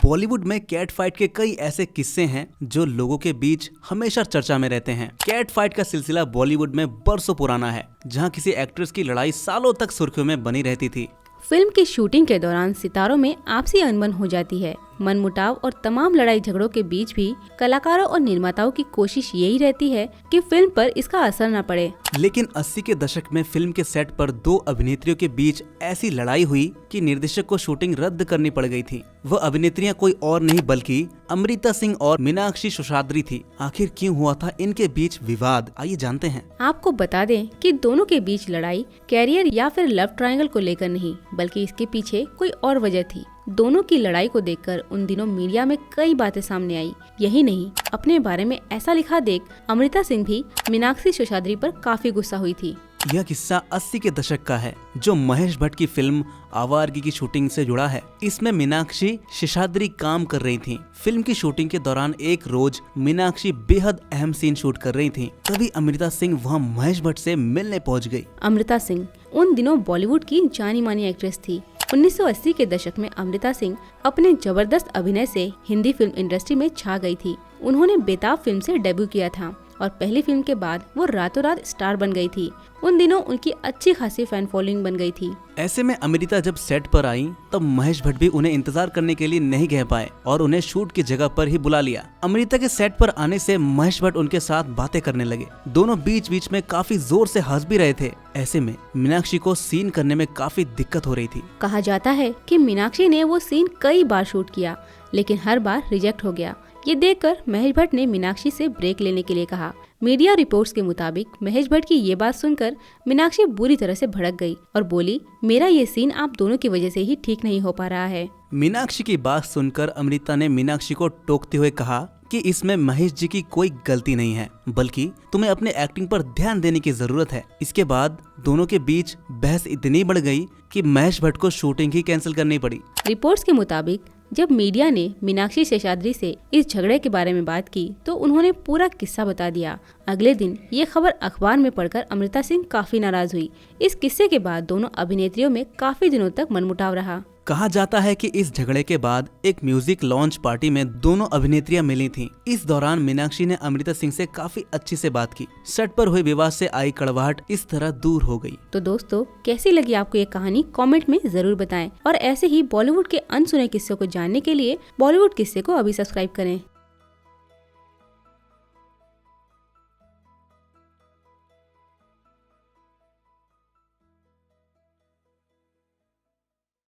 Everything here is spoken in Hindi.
बॉलीवुड में कैट फाइट के कई ऐसे किस्से हैं जो लोगों के बीच हमेशा चर्चा में रहते हैं। कैट फाइट का सिलसिला बॉलीवुड में बरसों पुराना है, जहां किसी एक्ट्रेस की लड़ाई सालों तक सुर्खियों में बनी रहती थी। फिल्म की शूटिंग के दौरान सितारों में आपसी अनबन हो जाती है। मनमुटाव और तमाम लड़ाई झगड़ों के बीच भी कलाकारों और निर्माताओं की कोशिश यही रहती है कि फिल्म पर इसका असर न पड़े। लेकिन 80 के दशक में फिल्म के सेट पर दो अभिनेत्रियों के बीच ऐसी लड़ाई हुई कि निर्देशक को शूटिंग रद्द करनी पड़ गई थी। वह अभिनेत्रियां कोई और नहीं बल्कि अमृता सिंह और मीनाक्षी शेषाद्री थी। आखिर क्यों हुआ था इनके बीच विवाद, आइए जानते हैं। आपको बता दें कि दोनों के बीच लड़ाई कैरियर या फिर लव ट्रायंगल को लेकर नहीं, बल्कि इसके पीछे कोई और वजह थी। दोनों की लड़ाई को देखकर उन दिनों मीडिया में कई बातें सामने आई। यही नहीं, अपने बारे में ऐसा लिखा देख अमृता सिंह भी मीनाक्षी शेषाद्री पर काफी गुस्सा हुई थी। यह किस्सा 80 के दशक का है, जो महेश भट्ट की फिल्म आवारगी की शूटिंग से जुड़ा है। इसमें मीनाक्षी शेषाद्री काम कर रही थीं। फिल्म की शूटिंग के दौरान एक रोज मीनाक्षी बेहद अहम सीन शूट कर रही थीं। तभी अमृता सिंह वहां महेश भट्ट से मिलने पहुंच गई। अमृता सिंह उन दिनों बॉलीवुड की जानी मानी एक्ट्रेस थी। 1980 के दशक में अमृता सिंह अपने जबरदस्त अभिनय से हिंदी फिल्म इंडस्ट्री में छा गई थी। उन्होंने बेताब फिल्म से डेब्यू किया था और पहली फिल्म के बाद वो रातों रात स्टार बन गई थी। उन दिनों उनकी अच्छी खासी फैन फॉलोइंग बन गई थी। ऐसे में अमृता जब सेट पर आई तब महेश भट्ट भी उन्हें इंतजार करने के लिए नहीं कह पाए और उन्हें शूट की जगह पर ही बुला लिया। अमृता के सेट पर आने से महेश भट्ट उनके साथ बातें करने लगे। दोनों बीच बीच में काफी जोर से हंस भी रहे थे। ऐसे में मीनाक्षी को सीन करने में काफी दिक्कत हो रही थी। कहा जाता है कि मीनाक्षी ने वो सीन कई बार शूट किया, लेकिन हर बार रिजेक्ट हो गया। ये देखकर महेश भट्ट ने मीनाक्षी से ब्रेक लेने के लिए कहा। मीडिया रिपोर्ट्स के मुताबिक महेश भट्ट की ये बात सुनकर मीनाक्षी बुरी तरह से भड़क गई और बोली, मेरा ये सीन आप दोनों की वजह से ही ठीक नहीं हो पा रहा है। मीनाक्षी की बात सुनकर अमृता ने मीनाक्षी को टोकते हुए कहा कि इसमें महेश जी की कोई गलती नहीं है, बल्कि तुम्हें अपने एक्टिंग पर ध्यान देने की जरूरत है। इसके बाद दोनों के बीच बहस इतनी बढ़ गई कि महेश भट्ट को शूटिंग ही कैंसिल करनी पड़ी। रिपोर्ट्स के मुताबिक जब मीडिया ने मीनाक्षी शेषाद्री से इस झगड़े के बारे में बात की तो उन्होंने पूरा किस्सा बता दिया। अगले दिन ये खबर अखबार में पढ़कर अमृता सिंह काफी नाराज हुई। इस किस्से के बाद दोनों अभिनेत्रियों में काफी दिनों तक मनमुटाव रहा। कहा जाता है कि इस झगड़े के बाद एक म्यूजिक लॉन्च पार्टी में दोनों अभिनेत्रियां मिली थीं। इस दौरान मीनाक्षी ने अमृता सिंह से काफी अच्छी से बात की। सेट पर हुए विवाद से आई कड़वाहट इस तरह दूर हो गई। तो दोस्तों, कैसी लगी आपको ये कहानी, कमेंट में जरूर बताएं और ऐसे ही बॉलीवुड के अनसुने किस्सों को जानने के लिए बॉलीवुड किस्से को अभी सब्सक्राइब करें।